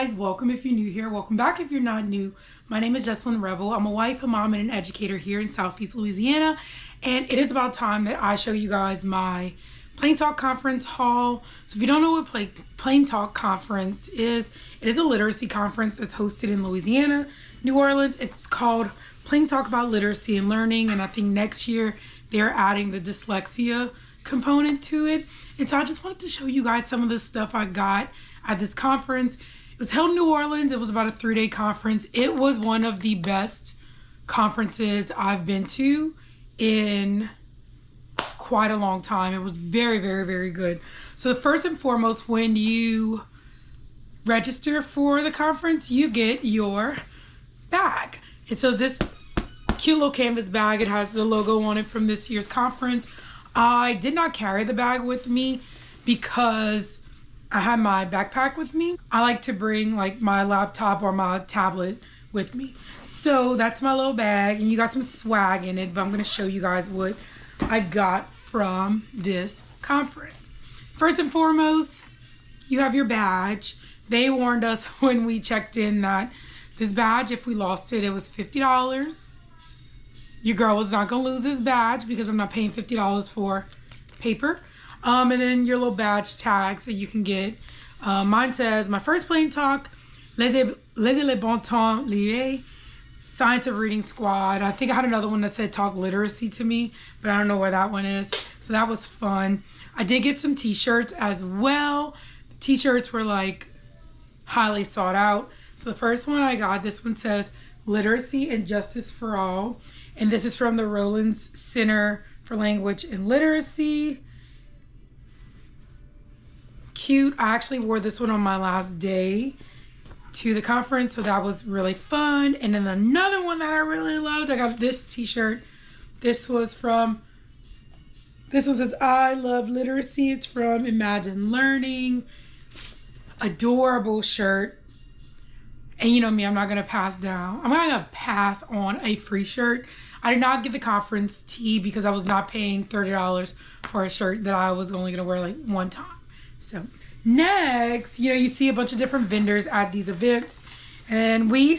guys, welcome if you're new here, welcome back if you're not new. My name is Jessalyn Revel. I'm a wife, a mom, and an educator here in Southeast Louisiana, and it is about time that I show you guys my Plane Talk Conference haul. So if you don't know what Plane Talk Conference is, it is a literacy conference that's hosted in Louisiana, New Orleans. It's called Plane Talk about literacy and learning, and I think next year they're adding the dyslexia component to it. And so I just wanted to show you guys some of the stuff I got at this conference. It was held in New Orleans. It was about a 3-day conference. It was one of the best conferences I've been to in quite a long time. It was very, very, very good. So first and foremost, when you register for the conference, you get your bag. And so this cute little canvas bag, it has the logo on it from this year's conference. I did not carry the bag with me because I had my backpack with me. I like to bring like my laptop or my tablet with me. So that's my little bag, and you got some swag in it, but I'm gonna show you guys what I got from this conference. First and foremost, you have your badge. They warned us when we checked in that this badge, if we lost it, it was $50. Your girl was not gonna lose this badge because I'm not paying $50 for paper. And then your little badge tags that you can get. Mine says, my first Plane Talk, Laissez le bon temps lire, Science of Reading Squad. I think I had another one that said Talk Literacy to me, but I don't know where that one is. So that was fun. I did get some t-shirts as well. The t-shirts were like highly sought out. So the first one I got, this one says Literacy and Justice for All. And this is from the Rollins Center for Language and Literacy. Cute. I actually wore this one on my last day to the conference, so that was really fun. And then another one that I really loved, I got this t-shirt. This one says I love literacy. It's from Imagine Learning. Adorable shirt. And you know me, I'm not gonna pass on a free shirt. I did not get the conference tee because I was not paying $30 for a shirt that I was only gonna wear like one time. So next, you see a bunch of different vendors at these events, and we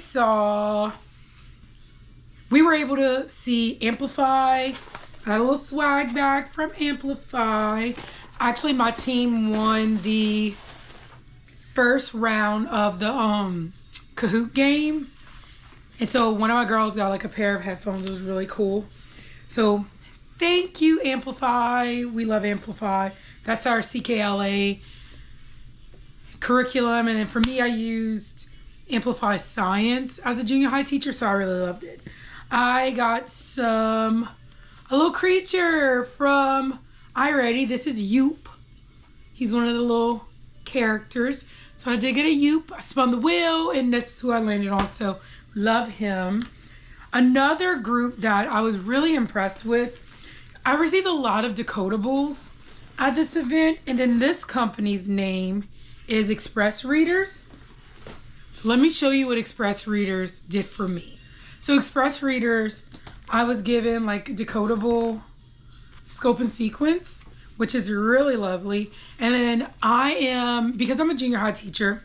were able to see Amplify. Got a little swag bag from Amplify. Actually, my team won the first round of the Kahoot game, and so one of my girls got like a pair of headphones. It was really cool. So thank you, Amplify. We love Amplify. That's our CKLA curriculum. And then for me, I used Amplify Science as a junior high teacher, so I really loved it. I got a little creature from iReady. This is Yoop. He's one of the little characters. So I did get a Yoop. I spun the wheel, and this is who I landed on, so love him. Another group that I was really impressed with, I received a lot of decodables at this event, and then this company's name is Express Readers. So let me show you what Express Readers did for me. So Express Readers, I was given like decodable scope and sequence, which is really lovely. And then because I'm a junior high teacher,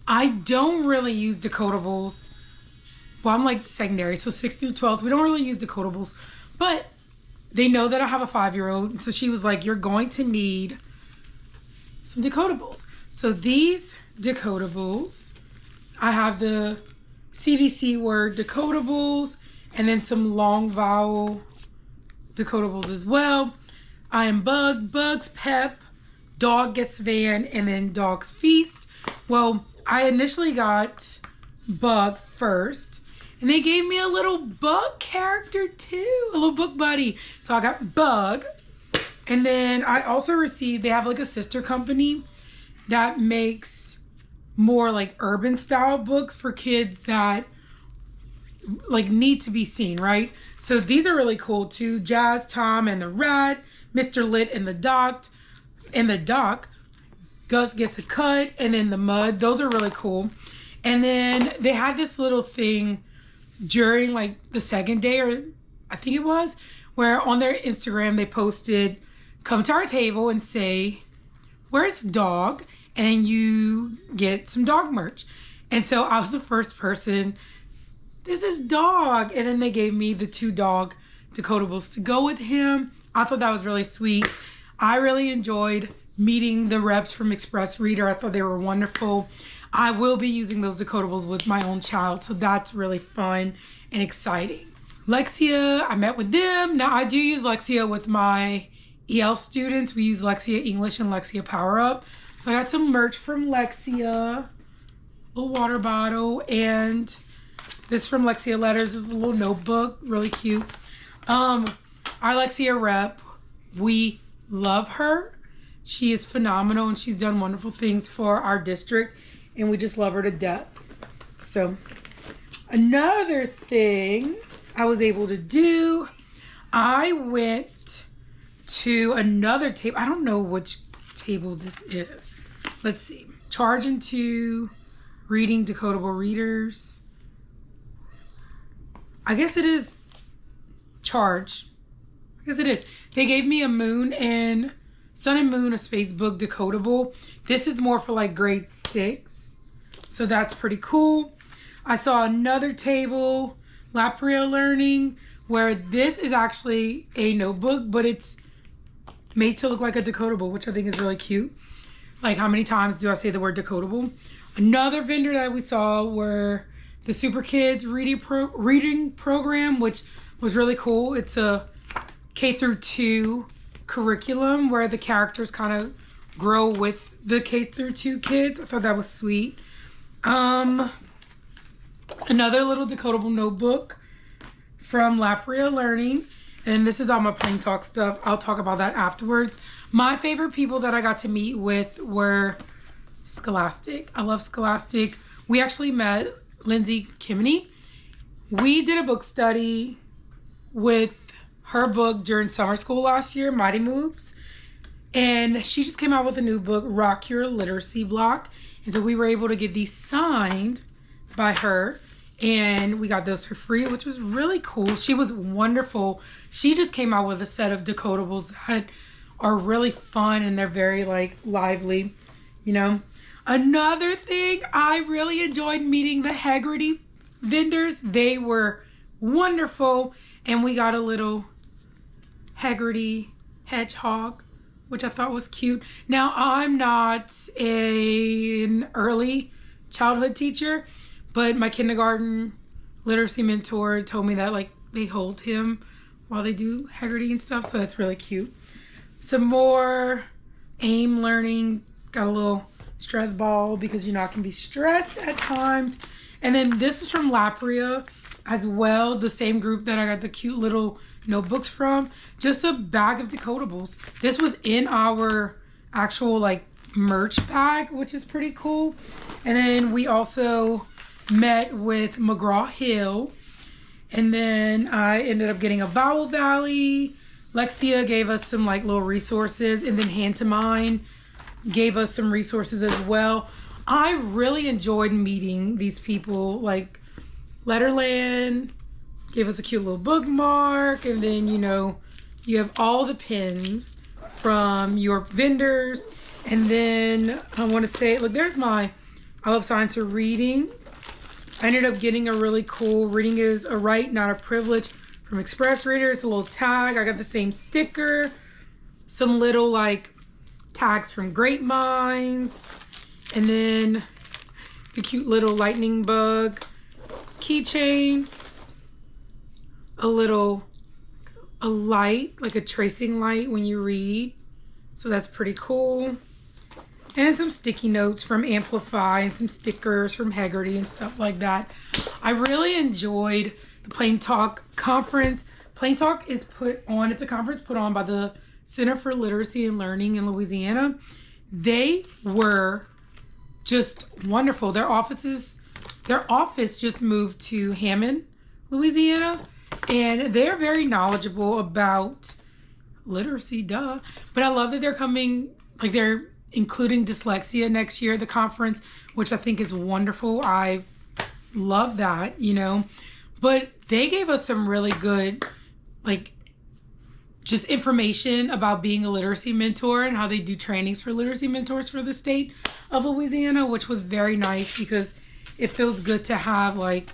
I don't really use decodables. Well, I'm like secondary, so 6th through 12th, we don't really use decodables, but they know that I have a 5-year-old, so she was like, you're going to need some decodables. So these decodables, I have the CVC word decodables, and then some long vowel decodables as well. I am Bug, Bugs Pep, Dog Gets Van, and then Dog's Feast. Well, I initially got Bug first, and they gave me a little bug character too, a little book buddy. So I got Bug, and then I also received, they have like a sister company that makes more like urban style books for kids that like need to be seen, right? So these are really cool too. Jazz, Tom, and the Rat, Mr. Lit and the Doc, Gus Gets a Cut, and then the Mud. Those are really cool. And then they had this little thing during like the second day, or I think it was, where on their Instagram they posted, come to our table and say, where's Dog? and you get some dog merch. And so I was the first person, this is dog. And then they gave me the 2 dog decodables to go with him. I thought that was really sweet. I really enjoyed meeting the reps from Express Reader. I thought they were wonderful. I will be using those decodables with my own child, so that's really fun and exciting. Lexia, I met with them. Now I do use Lexia with my EL students. We use Lexia English and Lexia Power Up. So I got some merch from Lexia, a little water bottle, and this from Lexia Letters. It was a little notebook, really cute. Our Lexia rep, we love her. She is phenomenal and she's done wonderful things for our district, and we just love her to death. So another thing I was able to do, I went to another table. I don't know which table this is. Let's see. Charge into reading decodable readers. I guess it is Charge. I guess it is. They gave me a Sun and Moon, a space book decodable. This is more for like grade 6. So that's pretty cool. I saw another table, Lapria Learning, where this is actually a notebook, but it's made to look like a decodable, which I think is really cute. Like, how many times do I say the word decodable? Another vendor that we saw were the Super Kids reading program, which was really cool. It's a K-2 curriculum where the characters kind of grow with the K-2 kids. I thought that was sweet. Another little decodable notebook from Lapria Learning. And this is all my Plain Talk stuff. I'll talk about that afterwards. My favorite people that I got to meet with were Scholastic. I love Scholastic. We actually met Lindsay Kimney. We did a book study with her book during summer school last year, Mighty Moves. And she just came out with a new book, Rock Your Literacy Block. And so we were able to get these signed by her. And we got those for free, which was really cool. She was wonderful. She just came out with a set of decodables that are really fun and they're very like lively, you know. Another thing, I really enjoyed meeting the Haggerty vendors. They were wonderful. And we got a little Haggerty hedgehog, which I thought was cute. Now, I'm not an early childhood teacher, but my kindergarten literacy mentor told me that like they hold him while they do Haggerty and stuff, so that's really cute. Some more AIM learning. Got a little stress ball because you know I can be stressed at times. And then this is from Lapria as well, the same group that I got the cute little notebooks from. Just a bag of decodables. This was in our actual like merch bag, which is pretty cool. And then we also met with McGraw-Hill, and then I ended up getting a Vowel Valley. Lexia gave us some like little resources, and then Hand to Mind gave us some resources as well. I really enjoyed meeting these people. Like Letterland gave us a cute little bookmark, and then you know you have all the pins from your vendors. And then I want to say, look, there's my I Love Science or Reading. I ended up getting a really cool Reading is a Right, Not a Privilege from Express Readers, a little tag. I got the same sticker, some little like tags from Great Minds, and then the cute little lightning bug keychain, a light, like a tracing light when you read. So that's pretty cool. And then some sticky notes from Amplify and some stickers from Haggerty and stuff like that. I really enjoyed the Plain Talk conference. Plain Talk is it's a conference put on by the Center for Literacy and Learning in Louisiana. They were just wonderful. Their office just moved to Hammond, Louisiana, and they're very knowledgeable about literacy, duh. But I love that they're coming, like they're including dyslexia next year at the conference, which I think is wonderful. I love that, you know. But they gave us some really good, like, just information about being a literacy mentor and how they do trainings for literacy mentors for the state of Louisiana, which was very nice because it feels good to have like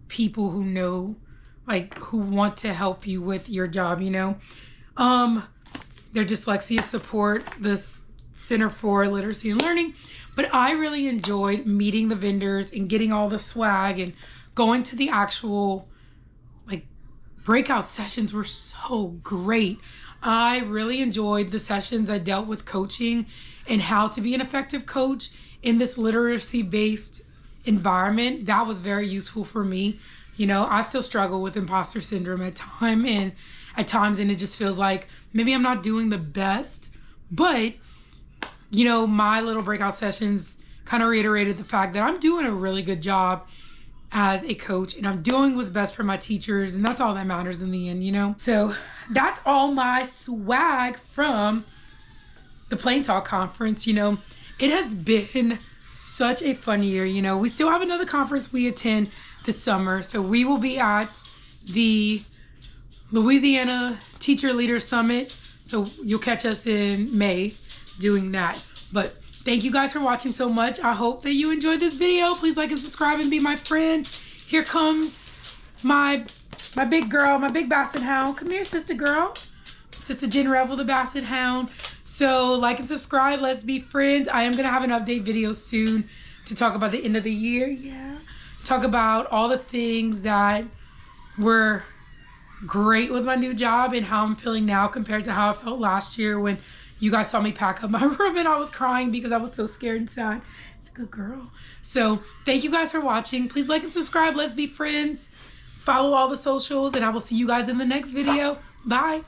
people who know, like who want to help you with your job, you know. Their dyslexia support, this Center for Literacy and Learning. But I really enjoyed meeting the vendors and getting all the swag and going to the actual like breakout sessions were so great. I really enjoyed the sessions that dealt with coaching and how to be an effective coach in this literacy-based environment. That was very useful for me. You know, I still struggle with imposter syndrome at times, and it just feels like maybe I'm not doing the best. But, you know, my little breakout sessions kind of reiterated the fact that I'm doing a really good job as a coach, and I'm doing what's best for my teachers, and that's all that matters in the end, you know? So that's all my swag from the Plain Talk conference. You know, it has been such a fun year. You know, we still have another conference we attend this summer. So we will be at the Louisiana Teacher Leader Summit. So you'll catch us in May doing that. But thank you guys for watching so much. I hope that you enjoyed this video. Please like and subscribe and be my friend. Here comes my big girl, my big basset hound. Come here, sister girl. Sister Jen Revel, the basset hound. So like and subscribe. Let's be friends. I am going to have an update video soon to talk about the end of the year. Yeah. Talk about all the things that were great with my new job and how I'm feeling now compared to how I felt last year when you guys saw me pack up my room and I was crying because I was so scared and sad. It's a good girl. So thank you guys for watching. Please like and subscribe. Let's be friends. Follow all the socials, and I will see you guys in the next video. Bye.